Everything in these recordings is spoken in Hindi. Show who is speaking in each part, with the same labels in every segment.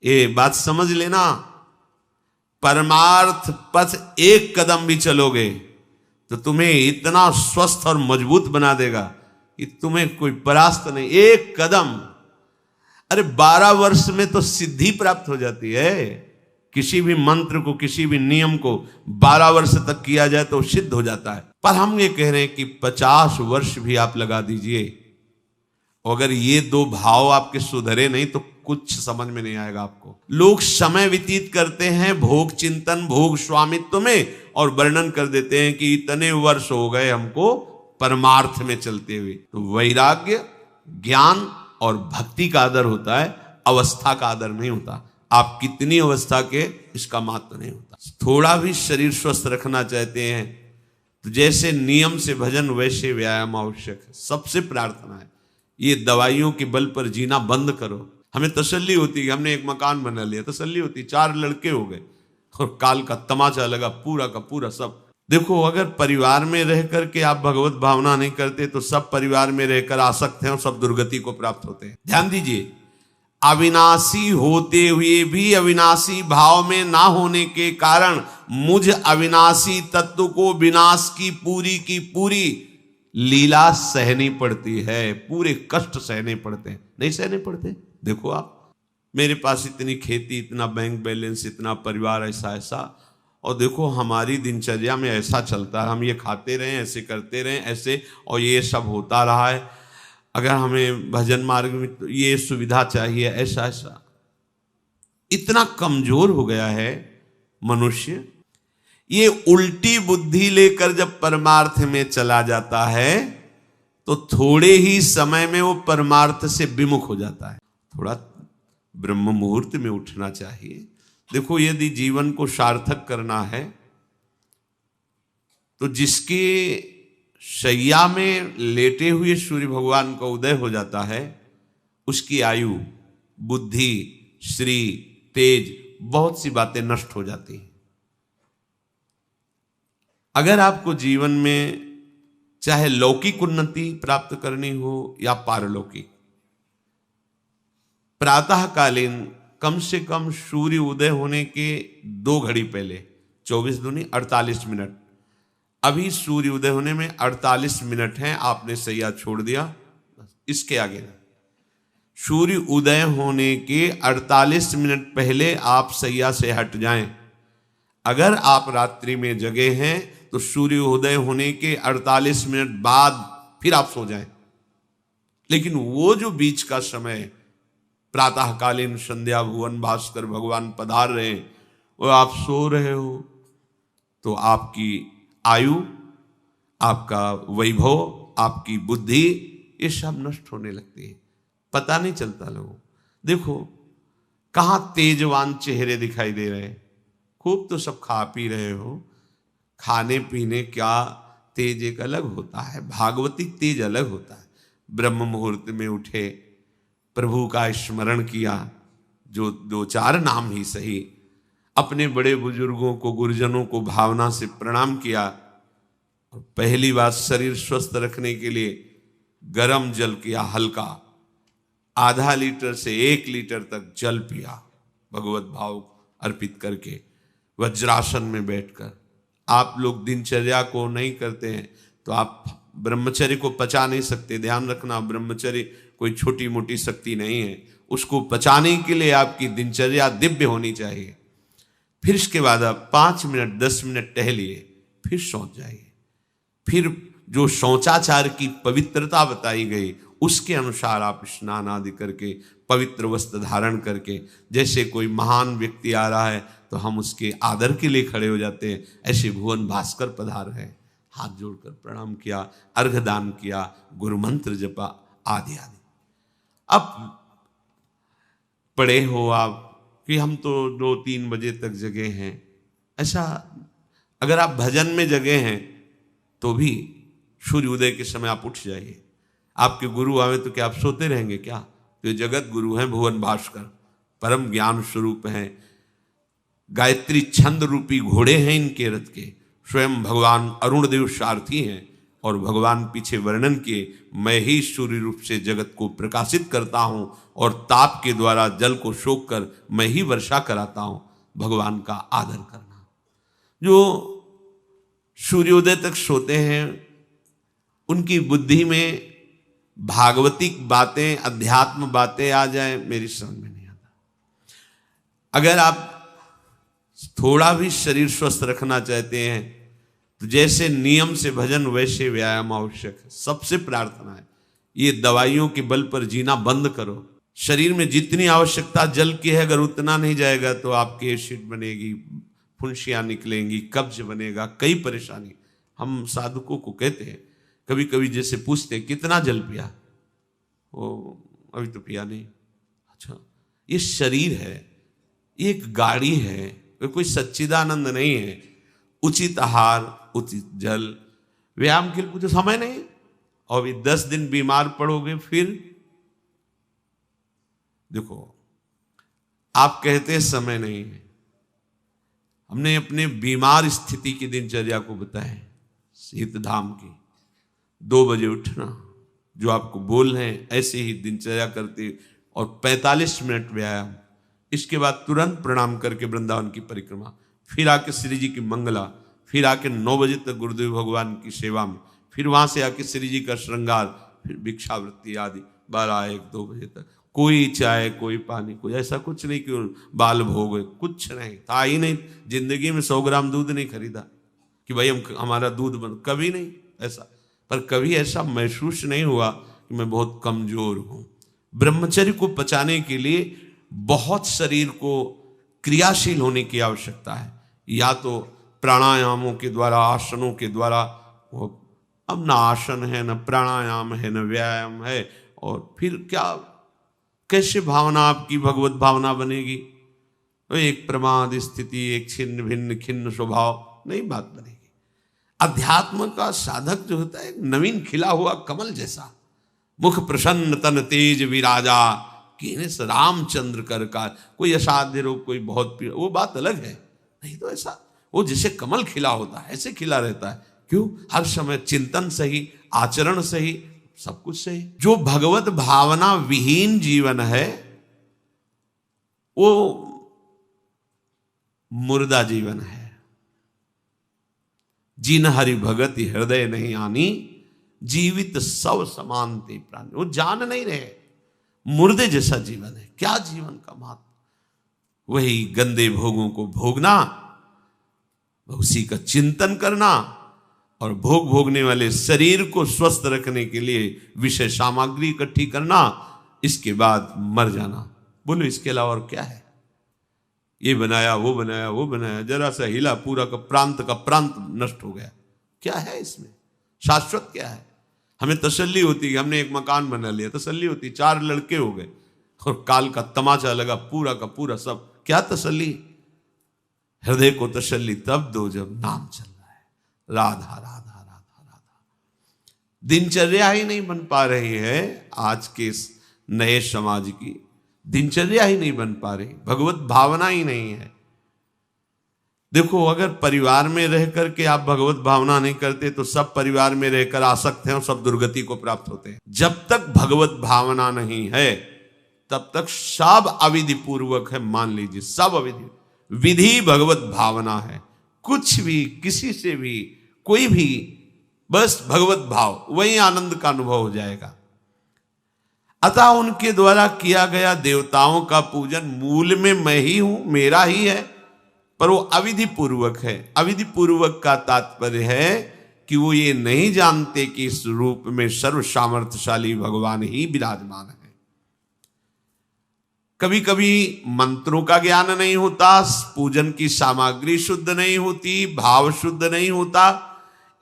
Speaker 1: ये बात समझ लेना, परमार्थ पथ एक कदम भी चलोगे तो तुम्हें इतना स्वस्थ और मजबूत बना देगा कि तुम्हें कोई परास्त नहीं। एक कदम, अरे 12 वर्ष में तो सिद्धि प्राप्त हो जाती है। किसी भी मंत्र को, किसी भी नियम को 12 वर्ष तक किया जाए तो सिद्ध हो जाता है। पर हम ये कह रहे हैं कि 50 वर्ष भी आप लगा दीजिए, अगर ये दो भाव आपके सुधरे नहीं तो कुछ समझ में नहीं आएगा आपको। लोग समय व्यतीत करते हैं भोग चिंतन, भोग स्वामित्व में, और वर्णन कर देते हैं कि इतने वर्ष हो गए हमको परमार्थ में चलते हुए। तो वैराग्य, ज्ञान और भक्ति का आदर होता है, अवस्था का आदर नहीं होता। आप कितनी अवस्था के, इसका महत्व नहीं होता। थोड़ा भी शरीर स्वस्थ रखना चाहते हैं तो जैसे नियम से भजन वैसे व्यायाम आवश्यक है। सबसे प्रार्थना है, ये दवाइयों के बल पर जीना बंद करो। हमें तसल्ली होती है, हमने एक मकान बना लिया, तसल्ली होती, 4 लड़के हो गए और काल का तमाचा लगा पूरा का पूरा सब। देखो, अगर परिवार में रह करके आप भगवत भावना नहीं करते तो सब परिवार में रहकर आसक्त हैं और सब दुर्गति को प्राप्त होते हैं। ध्यान दीजिए, अविनाशी होते हुए भी अविनाशी भाव में ना होने के कारण मुझ अविनाशी तत्व को विनाश की पूरी लीला सहनी पड़ती है। पूरे कष्ट सहने पड़ते हैं, नहीं सहने पड़ते। देखो आप, मेरे पास इतनी खेती, इतना बैंक बैलेंस, इतना परिवार, ऐसा, और देखो हमारी दिनचर्या में ऐसा चलता है, हम ये खाते रहें, ऐसे करते रहें, ऐसे, और ये सब होता रहा है। अगर हमें भजन मार्ग में तो ये सुविधा चाहिए, ऐसा, इतना कमजोर हो गया है मनुष्य। ये उल्टी बुद्धि लेकर जब परमार्थ में चला जाता है तो थोड़े ही समय में वो परमार्थ से विमुख हो जाता है। थोड़ा ब्रह्म मुहूर्त में उठना चाहिए। देखो, यदि जीवन को सार्थक करना है तो जिसके शैया में लेटे हुए सूर्य भगवान का उदय हो जाता है, उसकी आयु, बुद्धि, श्री, तेज, बहुत सी बातें नष्ट हो जाती हैं। अगर आपको जीवन में चाहे लौकिक उन्नति प्राप्त करनी हो या पारलौकिक, प्रातःकालीन कम से कम सूर्य उदय होने के 2 घड़ी पहले, 24 दूनी 48 मिनट, अभी सूर्य उदय होने में 48 मिनट हैं, आपने सैया छोड़ दिया, इसके आगे ना। सूर्य उदय होने के 48 मिनट पहले आप सैया से हट जाएं। अगर आप रात्रि में जगे हैं तो सूर्य उदय होने के 48 मिनट बाद फिर आप सो जाएं। लेकिन वो जो बीच का समय, प्रातःकालीन संध्या भुवन भास्कर भगवान पधार रहे हैं, वो आप सो रहे हो, तो आपकी आयु, आपका वैभव, आपकी बुद्धि, ये सब नष्ट होने लगती है, पता नहीं चलता लोगों। देखो कहाँ तेजवान चेहरे दिखाई दे रहे हैं। खूब तो सब खा पी रहे हो, खाने पीने क्या तेज एक अलग होता है, भागवती तेज अलग होता है। ब्रह्म मुहूर्त में उठे, प्रभु का स्मरण किया, जो 2-4 नाम ही सही, अपने बड़े बुजुर्गों को, गुरुजनों को भावना से प्रणाम किया, और पहली बात शरीर स्वस्थ रखने के लिए गर्म जल किया, हल्का, आधा लीटर से 1 लीटर तक जल पिया, भगवत भाव अर्पित करके, वज्रासन में बैठकर। आप लोग दिनचर्या को नहीं करते हैं तो आप ब्रह्मचर्य को पचा नहीं सकते। ध्यान रखना, ब्रह्मचर्य कोई छोटी मोटी शक्ति नहीं है, उसको पचाने के लिए आपकी दिनचर्या दिव्य होनी चाहिए। फिर इसके बाद आप 5 मिनट 10 मिनट टहलिए, फिर सो जाइए। फिर जो शौचाचार की पवित्रता बताई गई उसके अनुसार आप स्नान आदि करके, पवित्र वस्त्र धारण करके, जैसे कोई महान व्यक्ति आ रहा है तो हम उसके आदर के लिए खड़े हो जाते हैं, ऐसे भुवन भास्कर पधार है, हाथ जोड़कर प्रणाम किया, अर्घदान किया, गुरु मंत्र जपा, आदि आदि। अब पड़े हो आप कि हम तो 2-3 बजे तक जगे हैं, ऐसा अगर आप भजन में जगे हैं तो भी सूर्योदय के समय आप उठ जाइए। आपके गुरु आवे तो क्या आप सोते रहेंगे क्या? तो ये जगत गुरु हैं भुवन भास्कर, परम ज्ञान स्वरूप हैं, गायत्री छंद रूपी घोड़े हैं इनके रथ के, स्वयं भगवान अरुण देव सारथी हैं, और भगवान पीछे वर्णन किए, मैं ही सूर्य रूप से जगत को प्रकाशित करता हूं और ताप के द्वारा जल को सोख कर मैं ही वर्षा कराता हूं। भगवान का आदर करना। जो सूर्योदय तक सोते हैं उनकी बुद्धि में भागवतिक बातें, अध्यात्म बातें आ जाए, मेरी समझ में नहीं आता। अगर आप थोड़ा भी शरीर स्वस्थ रखना चाहते हैं तो जैसे नियम से भजन वैसे व्यायाम आवश्यक है। सबसे प्रार्थना है, ये दवाइयों के बल पर जीना बंद करो। शरीर में जितनी आवश्यकता जल की है, अगर उतना नहीं जाएगा तो आपकी एसिड बनेगी, फुंसियाँ निकलेंगी, कब्ज बनेगा, कई परेशानी। हम साधुकों को कहते हैं, कभी कभी जैसे पूछते हैं कितना जल पिया, वो अभी तो पिया नहीं। अच्छा, ये शरीर है, ये एक गाड़ी है, कोई सच्चिदानंद नहीं है। उचित आहार, उचित जल, व्यायाम के लिए कुछ समय नहीं। और भी 10 दिन बीमार पड़ोगे फिर देखो, आप कहते हैं समय नहीं है। हमने अपने बीमार स्थिति की दिनचर्या को बताया, शीत धाम की 2 बजे उठना, जो आपको बोल रहे हैं ऐसे ही दिनचर्या करते, और 45 मिनट व्यायाम। इसके बाद तुरंत प्रणाम करके वृंदावन की परिक्रमा, फिर आके श्री जी की मंगला, फिर आके 9 बजे तक गुरुदेव भगवान की सेवा में, फिर वहां से आके श्री जी का श्रृंगार, फिर भिक्षावृत्ति आदि 12-1-2 बजे तक। कोई चाय, कोई पानी, कोई ऐसा कुछ नहीं कि बाल भोग, कुछ नहीं था ही नहीं। जिंदगी में 100 ग्राम दूध नहीं खरीदा कि भाई हमारा दूध बंद, कभी नहीं ऐसा। पर कभी ऐसा महसूस नहीं हुआ कि मैं बहुत कमजोर हूं। ब्रह्मचर्य को पचाने के लिए बहुत शरीर को क्रियाशील होने की आवश्यकता है। या तो प्राणायामों के द्वारा, आसनों के द्वारा, अब ना आसन है, न प्राणायाम है, न व्यायाम है, और फिर क्या, कैसे भावना आपकी भगवत भावना बनेगी? तो एक प्रमाद स्थिति, एक छिन्न भिन्न खिन्न स्वभाव, नहीं बात बनेगी। अध्यात्म का साधक जो होता है, एक नवीन खिला हुआ कमल जैसा, मुख प्रसन्न तन तेज विराजा, कीनेस रामचंद्र कर का। कोई असाध्य रोग, कोई बहुत पीड़ा, वो बात अलग है। नहीं तो ऐसा वो जैसे कमल खिला होता है ऐसे खिला रहता है। क्यों? हर समय चिंतन सही, आचरण सही, सब कुछ सही। जो भगवत भावना विहीन जीवन है वो मुर्दा जीवन है। जिन हरि भगति हृदय नहीं आनी, जीवित सब समानते प्राणी। वो जान नहीं रहे, मुर्दे जैसा जीवन है। क्या जीवन का महत्व? वही गंदे भोगों को भोगना, उसी का चिंतन करना, और भोग भोगने वाले शरीर को स्वस्थ रखने के लिए विषय सामग्री इकट्ठी करना, इसके बाद मर जाना। बोलो इसके अलावा और क्या है? ये बनाया, वो बनाया, वो बनाया, जरा सा हिला, पूरा का प्रांत नष्ट हो गया। क्या है इसमें? शाश्वत क्या है? हमें तसल्ली होती है, हमने एक मकान बना लिया, तसल्ली होती, 4 लड़के हो गए और काल का तमाचा लगा, पूरा का पूरा सब। क्या तसल्ली? हृदय को तसल्ली तब दो जब नाम चल रहा है, राधा राधा राधा राधा। दिनचर्या ही नहीं बन पा रही है आज के इस नए समाज की, दिनचर्या ही नहीं बन पा रही, भगवत भावना ही नहीं है। देखो, अगर परिवार में रह करके आप भगवत भावना नहीं करते तो सब परिवार में रहकर आसक्त हैं और सब दुर्गति को प्राप्त होते हैं। जब तक भगवत भावना नहीं है तब तक सब अविधि पूर्वक है। मान लीजिए सब अविधि, विधि भगवत भावना है। कुछ भी, किसी से भी, कोई भी, बस भगवत भाव, वही आनंद का अनुभव हो जाएगा। अतः उनके द्वारा किया गया देवताओं का पूजन मूल में मैं ही हूं, मेरा ही है, पर वो अविधि पूर्वक है। अविधि पूर्वक का तात्पर्य है कि वो ये नहीं जानते कि इस रूप में सर्व सामर्थ्यशाली भगवान ही विराजमान है। कभी कभी मंत्रों का ज्ञान नहीं होता, पूजन की सामग्री शुद्ध नहीं होती, भाव शुद्ध नहीं होता,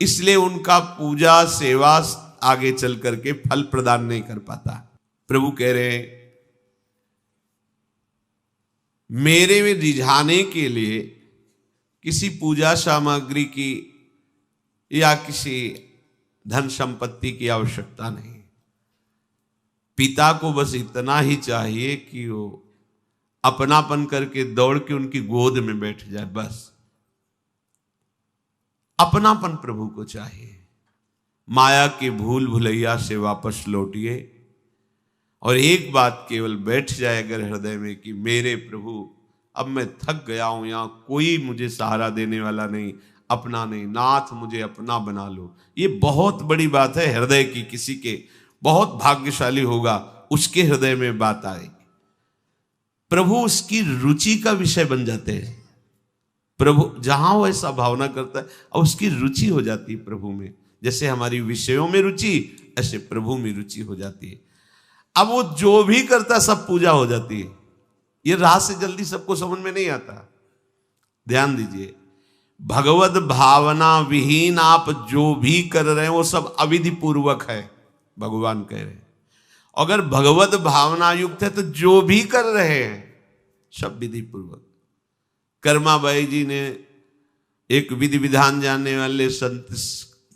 Speaker 1: इसलिए उनका पूजा सेवा आगे चल करके फल प्रदान नहीं कर पाता। प्रभु कह रहे हैं, मेरे में रिझाने के लिए किसी पूजा सामग्री की या किसी धन संपत्ति की आवश्यकता नहीं। पिता को बस इतना ही चाहिए कि वो अपनापन करके दौड़ के उनकी गोद में बैठ जाए, बस। अपनापन प्रभु को चाहिए, माया की भूल भुलैया से वापस लौटिए और एक बात केवल बैठ जाए अगर हृदय में कि मेरे प्रभु अब मैं थक गया हूं, यहां कोई मुझे सहारा देने वाला नहीं, अपना नहीं, नाथ मुझे अपना बना लो। ये बहुत बड़ी बात है हृदय की। किसी के बहुत भाग्यशाली होगा उसके हृदय में बात आएगी। प्रभु उसकी रुचि का विषय बन जाते हैं। प्रभु जहां वो ऐसा भावना करता है और उसकी रुचि हो जाती है प्रभु में। जैसे हमारी विषयों में रुचि, ऐसे प्रभु में रुचि हो जाती है। अब वो जो भी करता है सब पूजा हो जाती है। ये राह से जल्दी सबको समझ में नहीं आता। ध्यान दीजिए, भगवत भावना विहीन आप जो भी कर रहे हैं वो सब अविधि पूर्वक है, भगवान कह रहे हैं। अगर भगवत भावना युक्त है तो जो भी कर रहे हैं सब विधि पूर्वक। कर्माबाई जी ने, एक विधि विधान जानने वाले संत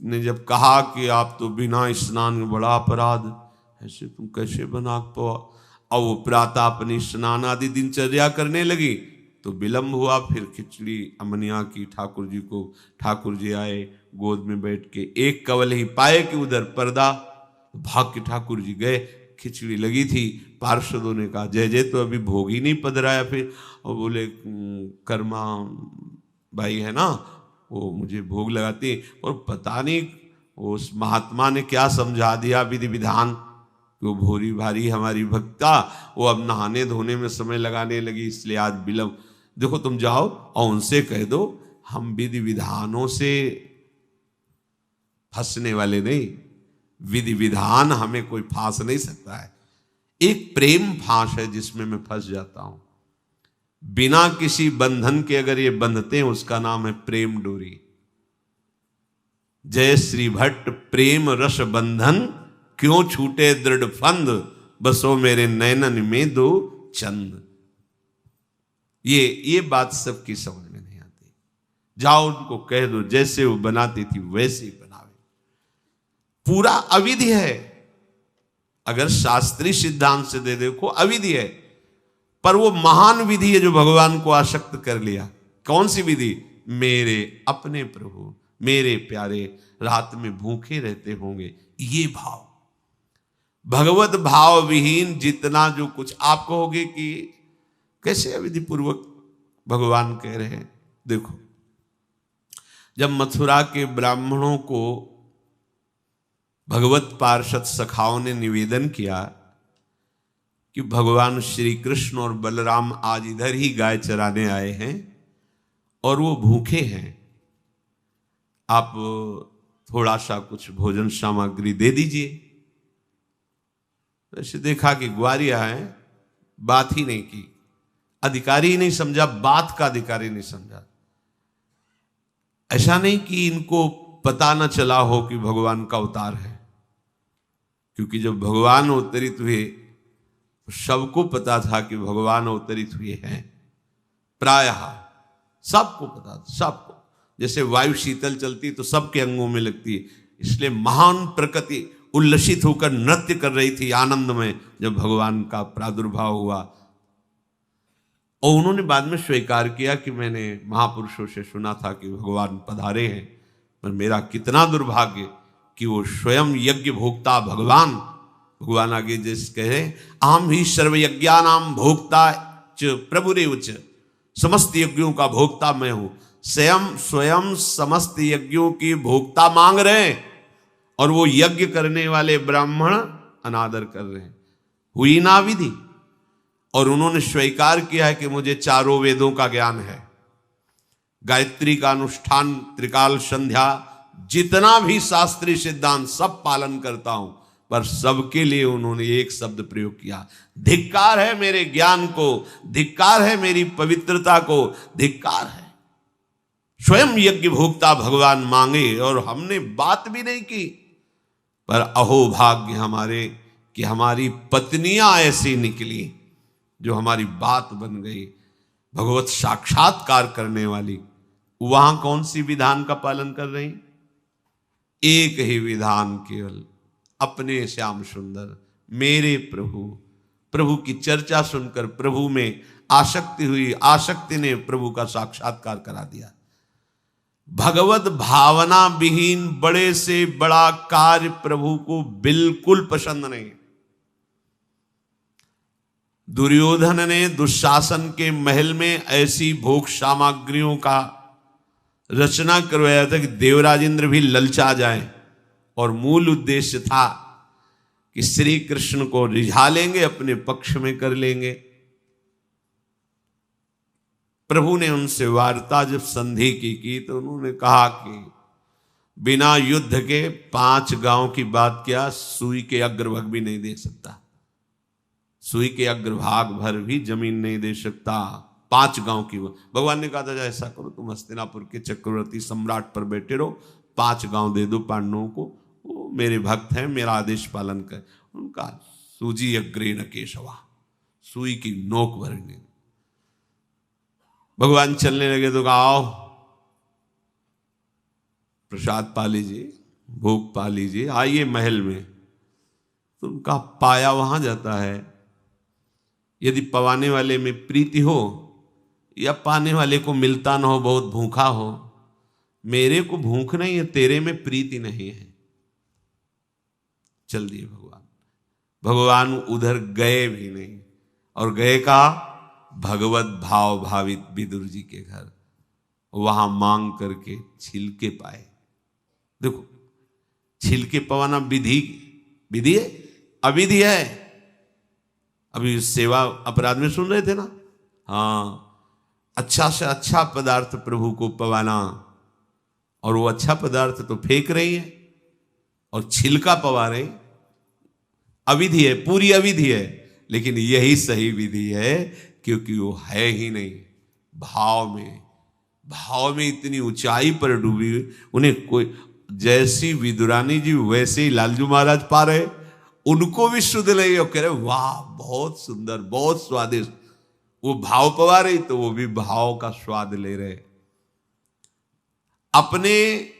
Speaker 1: ने जब कहा कि आप तो बिना स्नान में बड़ा अपराध, ऐसे तुम कैसे बना पाओ, और वो प्रातः अपनी स्नान आदि दिनचर्या करने लगी तो विलंब हुआ। फिर खिचड़ी अमनिया की ठाकुर जी को, ठाकुर जी आए गोद में बैठ के, एक कवल ही पाए कि उधर पर्दा, भाग के ठाकुर जी गए। खिचड़ी लगी थी, पार्षदों ने कहा जय जय तो अभी भोग ही नहीं पधराया। फिर और बोले कर्मा भाई है ना, वो मुझे भोग लगाती, और पता नहीं उस महात्मा ने क्या समझा दिया विधि विधान, वो भोरी भारी हमारी भक्ता, वो अब नहाने धोने में समय लगाने लगी, इसलिए आज विलंब। देखो तुम जाओ और उनसे कह दो हम विधि विधानों से फंसने वाले नहीं, विधि विधान हमें कोई फांस नहीं सकता है। एक प्रेम फांस है जिसमें मैं फंस जाता हूं। बिना किसी बंधन के अगर ये बंधते हैं उसका नाम है प्रेम डोरी। जय श्री भट्ट प्रेम रस बंधन, क्यों छूटे दृढ़ फंद, बसो मेरे नैनन में दो चंद। ये बात सबकी समझ में नहीं आती। जाओ उनको कह दो जैसे वो बनाती थी वैसे ही बनावे। पूरा अविधि है। अगर शास्त्रीय सिद्धांत से दे देखो अविधि है, पर वो महान विधि है जो भगवान को आसक्त कर लिया। कौन सी विधि? मेरे अपने प्रभु, मेरे प्यारे रात में भूखे रहते होंगे, ये भाव। भगवत भाव विहीन जितना जो कुछ आप कहोगे कि कैसे अविधि पूर्वक भगवान कह रहे हैं। देखो, जब मथुरा के ब्राह्मणों को भगवत पार्षद सखाओं ने निवेदन किया कि भगवान श्री कृष्ण और बलराम आज इधर ही गाय चराने आए हैं और वो भूखे हैं, आप थोड़ा सा कुछ भोजन सामग्री दे दीजिए। ऐसे देखा कि ग्वारिया है, बात ही नहीं की, अधिकारी ही नहीं समझा, बात का अधिकारी नहीं समझा। ऐसा नहीं कि इनको पता न चला हो कि भगवान का अवतार है, क्योंकि जब भगवान अवतरित हुए सबको पता था कि भगवान अवतरित हुए हैं। प्रायः सबको पता था, सबको। जैसे वायु शीतल चलती तो सबके अंगों में लगती है, इसलिए महान प्रकृति उल्लसित होकर नृत्य कर रही थी आनंद में जब भगवान का प्रादुर्भाव हुआ। और उन्होंने बाद में स्वीकार किया कि मैंने महापुरुषों से सुना था कि भगवान पधारे हैं, पर मेरा कितना दुर्भाग्य कि वो स्वयं यज्ञ भोक्ता भगवान आगे जैसे कह रहे, आम ही सर्वयज्ञानाम भोक्ता च प्रभुरेव च, समस्त यज्ञों का भोक्ता मैं हूं। स्वयं समस्त यज्ञों की भोक्ता मांग रहे हैं और वो यज्ञ करने वाले ब्राह्मण अनादर कर रहे हैं। हुई ना विधि। और उन्होंने स्वीकार किया है कि मुझे चारों वेदों का ज्ञान है, गायत्री का अनुष्ठान, त्रिकाल संध्या, जितना भी शास्त्रीय सिद्धांत सब पालन करता हूं, पर सबके लिए उन्होंने एक शब्द प्रयोग किया, धिक्कार है मेरे ज्ञान को, धिक्कार है मेरी पवित्रता को, धिक्कार है। स्वयं यज्ञ भोक्ता भगवान मांगे और हमने बात भी नहीं की। पर अहो भाग्य हमारे कि हमारी पत्नियां ऐसी निकली जो हमारी बात बन गई, भगवत साक्षात्कार करने वाली। वहां कौन सी विधान का पालन कर रही? एक ही विधान, केवल अपने श्याम सुंदर मेरे प्रभु की चर्चा सुनकर प्रभु में आसक्ति हुई, आसक्ति ने प्रभु का साक्षात्कार करा दिया। भगवत भावना विहीन बड़े से बड़ा कार्य प्रभु को बिल्कुल पसंद नहीं। दुर्योधन ने दुशासन के महल में ऐसी भोग सामग्रियों का रचना करवाया था कि देवराजेंद्र भी ललचा जाए, और मूल उद्देश्य था कि श्री कृष्ण को रिझा लेंगे, अपने पक्ष में कर लेंगे। प्रभु ने उनसे वार्ता जब संधि की तो उन्होंने कहा कि बिना युद्ध के 5 गांव की बात क्या, सुई के अग्रभाग भी नहीं दे सकता, सुई के अग्रभाग भर भी जमीन नहीं दे सकता। 5 गांव की भगवान ने कहा था ऐसा करो, तुम हस्तिनापुर के चक्रवर्ती सम्राट पर बैठे रहो, 5 गांव दे दो पांडवों को, वो मेरे भक्त हैं, मेरा आदेश पालन कर। उनका सूजी अग्रे न केशवा, सुई की नोक भरने। भगवान चलने लगे तो कहा आओ प्रसाद पा लीजिए, भोग पा लीजिए, आइए महल में। तो उनका पाया वहां जाता है। यदि पवाने वाले में प्रीति हो या पाने वाले को मिलता ना हो, बहुत भूखा हो, मेरे को भूख नहीं है, तेरे में प्रीति नहीं है, चल दिए भगवान। भगवान उधर गए भी नहीं, और गए कहा भगवत भाव भावित विदुर जी के घर, वहां मांग करके छिलके पाए। देखो छिलके पवाना विधि है, अविधि है। अभी सेवा अपराध में सुन रहे थे ना, हाँ, अच्छा से अच्छा पदार्थ प्रभु को पवाना, और वो अच्छा पदार्थ तो फेंक रही है और छिलका पवा रही। अविधि है, पूरी अविधि है, लेकिन यही सही विधि है, क्योंकि वो है ही नहीं भाव में इतनी ऊंचाई पर डूबी। उन्हें कोई, जैसी विदुरानी जी वैसे ही लालजू महाराज पा रहे, उनको भी शुद्ध नहीं, और कह रहे वाह बहुत सुंदर, बहुत स्वादिष्ट। वो भाव पवा रही तो वो भी भाव का स्वाद ले रहे। अपने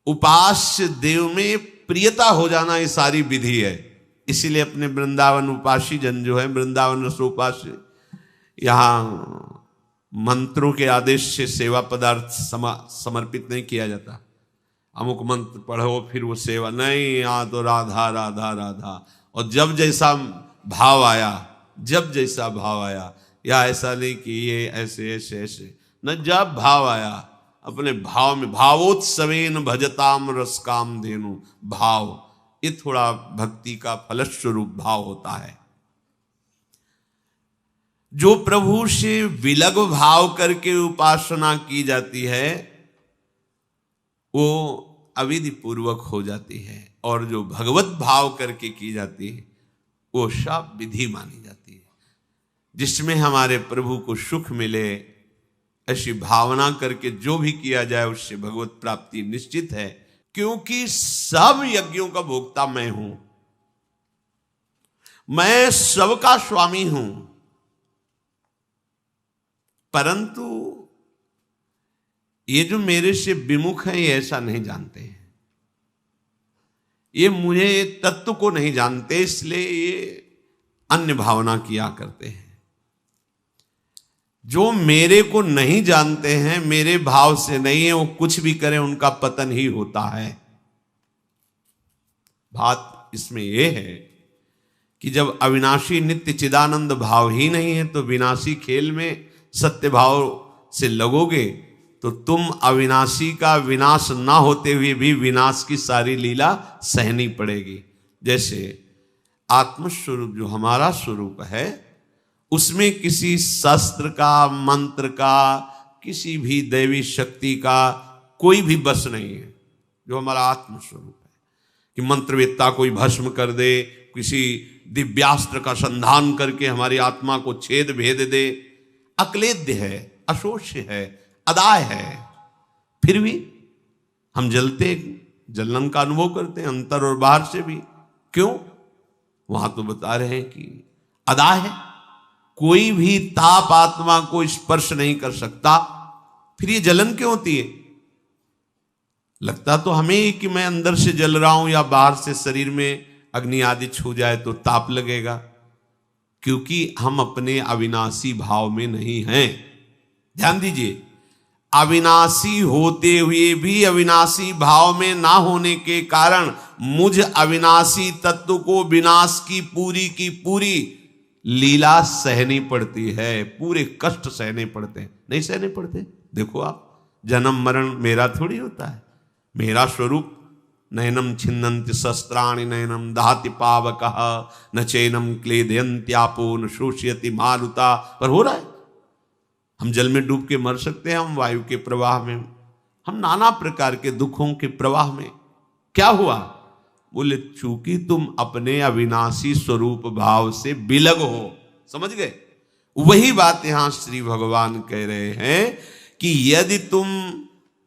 Speaker 1: उपास्य देव में प्रियता हो जाना ये सारी विधि है। इसीलिए अपने वृंदावन उपासी जन जो है, वृंदावन रसोपास्य, यहां मंत्रों के आदेश से सेवा पदार्थ समर्पित नहीं किया जाता। अमुक मंत्र पढ़ो फिर वो सेवा नहीं, यहाँ तो राधा राधा राधा। और जब जैसा भाव आया, या ऐसा नहीं कि ये ऐसे ऐसे ऐसे न, जब भाव आया अपने भाव में, भावोत्सवेन भजताम रस काम धेनु, भाव ये थोड़ा भक्ति का फलस्वरूप भाव होता है। जो प्रभु से विलग भाव करके उपासना की जाती है वो अविधि पूर्वक हो जाती है, और जो भगवत भाव करके की जाती है वो सब विधि मानी जाती है। जिसमें हमारे प्रभु को सुख मिले, ऐसी भावना करके जो भी किया जाए उससे भगवत प्राप्ति निश्चित है। क्योंकि सब यज्ञों का भोक्ता मैं हूं, मैं सबका स्वामी हूं, परंतु ये जो मेरे से विमुख है ये ऐसा नहीं जानते हैं, ये मुझे तत्व को नहीं जानते, इसलिए ये अन्य भावना किया करते हैं। जो मेरे को नहीं जानते हैं, मेरे भाव से नहीं है, वो कुछ भी करें उनका पतन ही होता है। बात इसमें यह है कि जब अविनाशी नित्य चिदानंद भाव ही नहीं है तो विनाशी खेल में सत्य भाव से लगोगे तो तुम अविनाशी का विनाश ना होते हुए भी विनाश की सारी लीला सहनी पड़ेगी। जैसे आत्मस्वरूप जो हमारा स्वरूप है उसमें किसी शस्त्र का, मंत्र का, किसी भी दैवी शक्ति का कोई भी बस नहीं है। जो हमारा आत्मस्वरूप है कि मंत्रवेत्ता कोई भस्म कर दे, किसी दिव्यास्त्र का संधान करके हमारी आत्मा को छेद भेद दे, अक्लेद्य है, अशोष्य है, अदाय है, फिर भी हम जलन का अनुभव करते हैं अंतर और बाहर से भी। क्यों? वहां तो बता रहे हैं कि अदाय है, कोई भी ताप आत्मा को स्पर्श नहीं कर सकता, फिर ये जलन क्यों होती है? लगता तो हमें ही कि मैं अंदर से जल रहा हूं या बाहर से शरीर में अग्नि आदि छू जाए तो ताप लगेगा, क्योंकि हम अपने अविनाशी भाव में नहीं हैं। ध्यान दीजिए, अविनाशी होते हुए भी अविनाशी भाव में ना होने के कारण मुझ अविनाशी तत्व को विनाश की पूरी लीला सहनी पड़ती है, पूरे कष्ट सहने पड़ते हैं। नहीं सहने पड़ते? देखो आप, जन्म मरण मेरा थोड़ी होता है। मेरा स्वरूप नयनम छिन्नन्ति शस्त्राणि नयनम दहाति पावकः न चैनम क्लेदयन्त्यापो न शोषयति मारुता, पर हो रहा है। हम जल में डूब के मर सकते हैं, हम वायु के प्रवाह में, हम नाना प्रकार के दुखों के प्रवाह में। क्या हुआ? बोले चूंकि तुम अपने अविनाशी स्वरूप भाव से बिलग हो। समझ गए? वही बात यहां श्री भगवान कह रहे हैं कि यदि तुम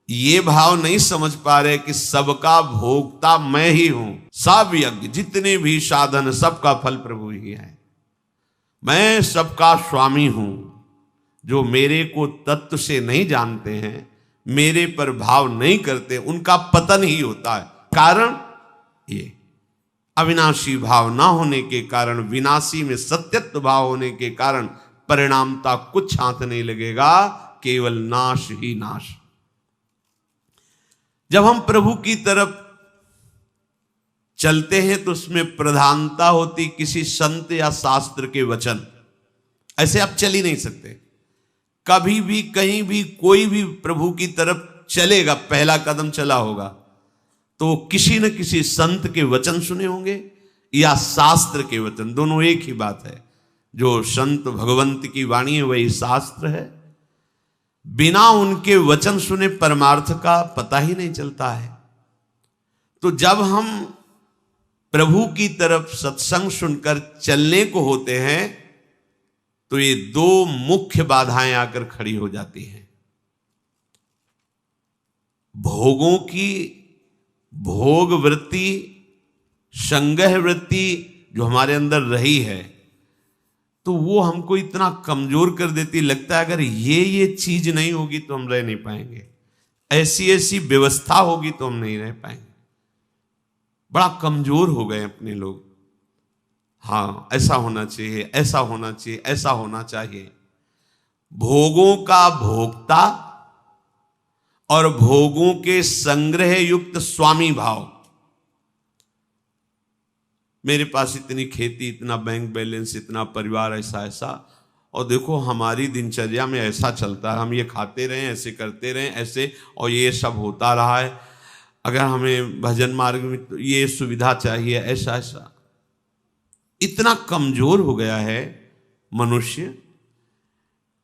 Speaker 1: ये भाव नहीं समझ पा रहे कि सबका भोक्ता मैं ही हूं, सब यज्ञ जितने भी साधन सबका फल प्रभु ही है, मैं सबका स्वामी हूं। जो मेरे को तत्व से नहीं जानते हैं, मेरे पर भाव नहीं करते, उनका पतन ही होता है। कारण ये अविनाशी भाव ना होने के कारण, विनाशी में सत्यत्व भाव होने के कारण परिणामता कुछ हाथ नहीं लगेगा, केवल नाश ही नाश। जब हम प्रभु की तरफ चलते हैं तो उसमें प्रधानता होती किसी संत या शास्त्र के वचन। ऐसे आप चल ही नहीं सकते। कभी भी कहीं भी कोई भी प्रभु की तरफ चलेगा, पहला कदम चला होगा तो किसी न किसी संत के वचन सुने होंगे या शास्त्र के वचन, दोनों एक ही बात है। जो संत भगवंत की वाणी है वही शास्त्र है। बिना उनके वचन सुने परमार्थ का पता ही नहीं चलता है। तो जब हम प्रभु की तरफ सत्संग सुनकर चलने को होते हैं तो ये दो मुख्य बाधाएं आकर खड़ी हो जाती हैं। भोगों की भोग वृत्ति, संग्रह वृत्ति जो हमारे अंदर रही है, तो वो हमको इतना कमजोर कर देती, लगता है अगर ये चीज नहीं होगी तो हम रह नहीं पाएंगे, ऐसी व्यवस्था होगी तो हम नहीं रह पाएंगे। बड़ा कमजोर हो गए अपने लोग। हाँ, ऐसा होना चाहिए, ऐसा होना चाहिए, ऐसा होना चाहिए। भोगों का भोक्ता और भोगों के संग्रह युक्त स्वामी भाव। मेरे पास इतनी खेती, इतना बैंक बैलेंस, इतना परिवार, ऐसा, और देखो हमारी दिनचर्या में ऐसा चलता है, हम ये खाते रहें, ऐसे करते रहें, ऐसे, और ये सब होता रहा है। अगर हमें भजन मार्ग में तो ये सुविधा चाहिए, ऐसा। इतना कमजोर हो गया है मनुष्य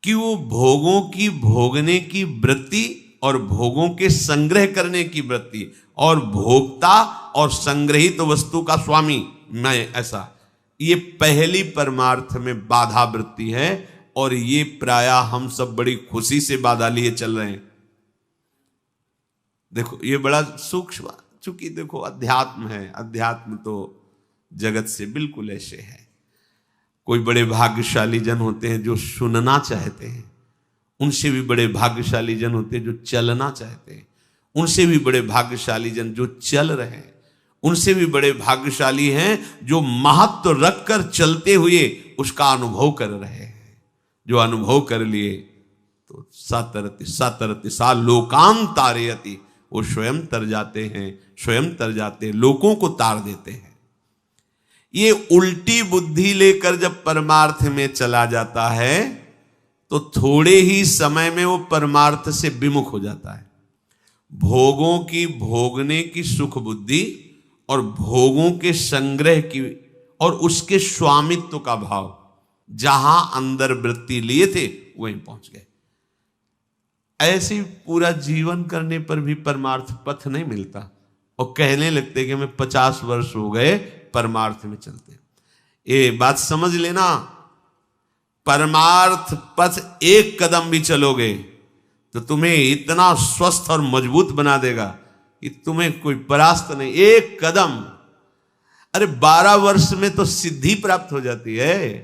Speaker 1: कि वो भोगों की भोगने की वृत्ति और भोगों के संग्रह करने की वृत्ति और भोक्ता और संग्रहित वस्तु का स्वामी मैं, ऐसा, ये पहली परमार्थ में बाधा वृत्ति है। और ये प्रायः हम सब बड़ी खुशी से बाधा लिए चल रहे हैं। देखो ये बड़ा सूक्ष्म, चूंकि देखो अध्यात्म है, अध्यात्म तो जगत से बिल्कुल ऐसे है। कोई बड़े भाग्यशाली जन होते हैं जो सुनना चाहते हैं, उनसे भी बड़े भाग्यशाली जन होते हैं जो चलना चाहते हैं, उनसे भी बड़े भाग्यशाली जन जो चल रहे हैं, उनसे भी बड़े भाग्यशाली हैं जो महत्व रखकर चलते हुए उसका अनुभव कर रहे हैं। जो अनुभव कर लिए तो सातरति सा लोकान तारयति, वो स्वयं तर जाते हैं, स्वयं तर जाते, लोगों को तार देते हैं। ये उल्टी बुद्धि लेकर जब परमार्थ में चला जाता है तो थोड़े ही समय में वो परमार्थ से विमुख हो जाता है। भोगों की भोगने की सुख बुद्धि और भोगों के संग्रह की और उसके स्वामित्व का भाव, जहां अंदर वृत्ति लिए थे वहीं पहुंच गए। ऐसे ही पूरा जीवन करने पर भी परमार्थ पथ नहीं मिलता और कहने लगते कि हमें 50 वर्ष हो गए परमार्थ में चलते। ये बात समझ लेना, परमार्थ पथ एक कदम भी चलोगे तो तुम्हें इतना स्वस्थ और मजबूत बना देगा कि तुम्हें कोई परास्त नहीं। एक कदम, अरे 12 वर्ष में तो सिद्धि प्राप्त हो जाती है।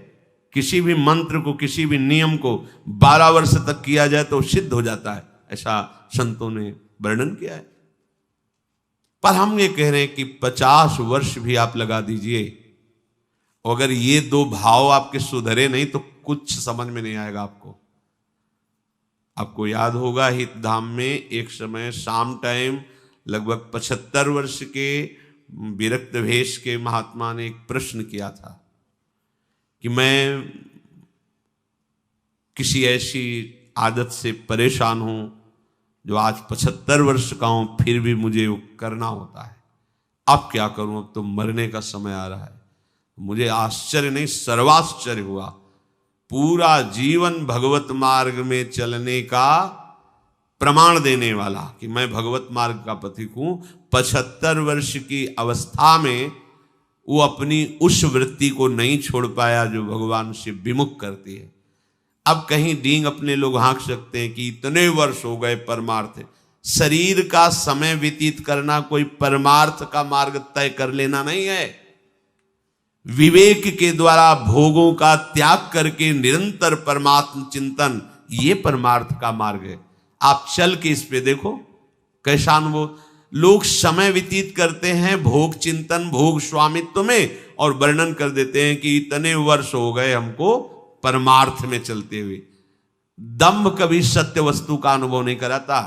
Speaker 1: किसी भी मंत्र को, किसी भी नियम को 12 वर्ष तक किया जाए तो सिद्ध हो जाता है, ऐसा संतों ने वर्णन किया है। पर हम ये कह रहे हैं कि 50 वर्ष भी आप लगा दीजिए, अगर ये दो भाव आपके सुधरे नहीं तो कुछ समझ में नहीं आएगा आपको। आपको याद होगा हित धाम में एक समय शाम टाइम लगभग 75 वर्ष के विरक्त भेष के महात्मा ने एक प्रश्न किया था कि मैं किसी ऐसी आदत से परेशान हूं जो आज 75 वर्ष का हूं, फिर भी मुझे वो करना होता है। अब क्या करूं, अब तो मरने का समय आ रहा है। मुझे आश्चर्य नहीं सर्वाश्चर्य हुआ। पूरा जीवन भगवत मार्ग में चलने का प्रमाण देने वाला कि मैं भगवत मार्ग का पथिक हूं, 75 वर्ष की अवस्था में वो अपनी उस वृत्ति को नहीं छोड़ पाया जो भगवान से विमुख करती है। अब कहीं डींग अपने लोग हाँक सकते हैं कि इतने वर्ष हो गए परमार्थ। शरीर का समय व्यतीत करना कोई परमार्थ का मार्ग तय कर लेना नहीं है। विवेक के द्वारा भोगों का त्याग करके निरंतर परमात्म चिंतन, ये परमार्थ का मार्ग है। आप चल के इस पे देखो कैसा अनुभव। लोग समय व्यतीत करते हैं भोग चिंतन भोग स्वामित्व में और वर्णन कर देते हैं कि इतने वर्ष हो गए हमको परमार्थ में चलते हुए। दम्भ कभी सत्य वस्तु का अनुभव नहीं कराता,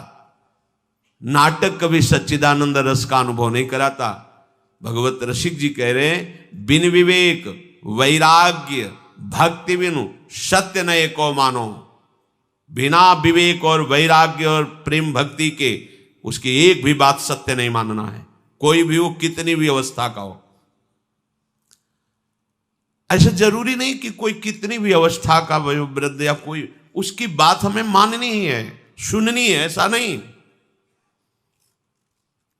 Speaker 1: नाटक कभी सच्चिदानंद रस का अनुभव नहीं कराता। भगवत रसिक जी कह रहे हैं बिन विवेक वैराग्य भक्ति बिनु सत्य न एको मानो। बिना विवेक और वैराग्य और प्रेम भक्ति के उसकी एक भी बात सत्य नहीं मानना है, कोई भी हो कितनी भी अवस्था का हो। ऐसा जरूरी नहीं कि कोई कितनी भी अवस्था का वयोवृद्ध या कोई, उसकी बात हमें माननी ही है, सुननी है, ऐसा नहीं।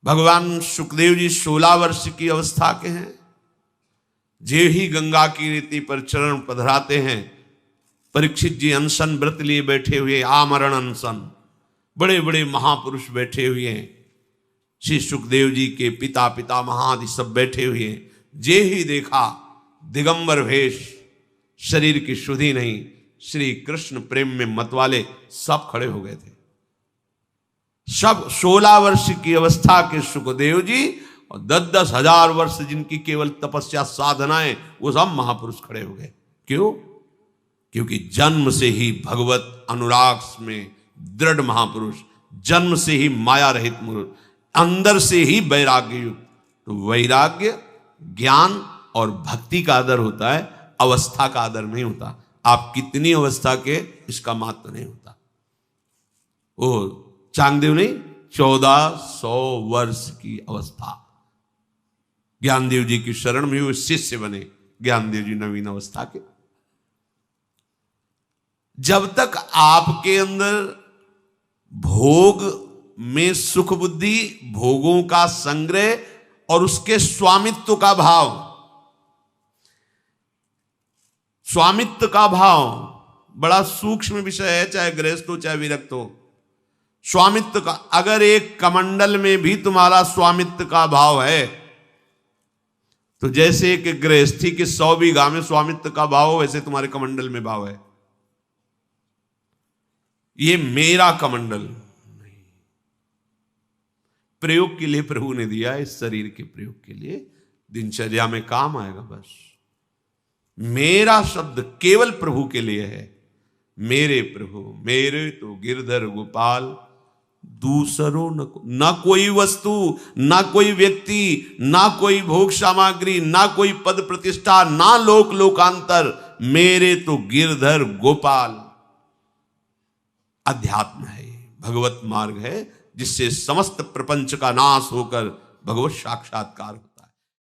Speaker 1: भगवान सुखदेव जी 16 वर्ष की अवस्था के हैं। जे ही गंगा की रीति पर चरण पधराते हैं, परीक्षित जी अनशन व्रत लिए बैठे हुए, आमरण अनशन, बड़े बड़े महापुरुष बैठे हुए हैं। श्री सुखदेव जी के पिता पितामहादि सब बैठे हुए हैं। जे ही देखा दिगंबर भेष, शरीर की शुद्धि नहीं, श्री कृष्ण प्रेम में मतवाले सब खड़े हो गए थे। सब 16 वर्ष की अवस्था के सुखदेव जी और 10-10 हजार वर्ष जिनकी केवल तपस्या साधनाएं, वो सब महापुरुष खड़े हो गए। क्यों? क्योंकि जन्म से ही भगवत अनुराग में दृढ़ महापुरुष, जन्म से ही माया रहित पुरुष, अंदर से ही वैराग्य युक्त। तो वैराग्य ज्ञान और भक्ति का आदर होता है, अवस्था का आदर नहीं होता। आप कितनी अवस्था के इसका महत्व नहीं होता। ओ चांगदेव ने 1400 वर्ष की अवस्था, ज्ञानदेव जी की शरण में वो शिष्य बने। ज्ञानदेव जी नवीन अवस्था के। जब तक आपके अंदर भोग में सुख बुद्धि, भोगों का संग्रह और उसके स्वामित्व का भाव, स्वामित्व का भाव बड़ा सूक्ष्म विषय है, चाहे गृहस्थ हो चाहे विरक्त हो। स्वामित्व का, अगर एक कमंडल में भी तुम्हारा स्वामित्व का भाव है, तो जैसे एक गृहस्थी के 100 बीघा में स्वामित्व का भाव हो, वैसे तुम्हारे कमंडल में भाव है। ये मेरा कमंडल नहीं, प्रयोग के लिए प्रभु ने दिया, इस शरीर के प्रयोग के लिए, दिनचर्या में काम आएगा। बस मेरा शब्द केवल प्रभु के लिए है। मेरे प्रभु, मेरे तो गिरधर गोपाल, दूसरों न कोई वस्तु, ना कोई व्यक्ति, ना कोई भोग सामग्री, ना कोई पद प्रतिष्ठा, ना लोक लोकांतर, मेरे तो गिरधर गोपाल। अध्यात्म है, भगवत मार्ग है, जिससे समस्त प्रपंच का नाश होकर भगवत साक्षात्कार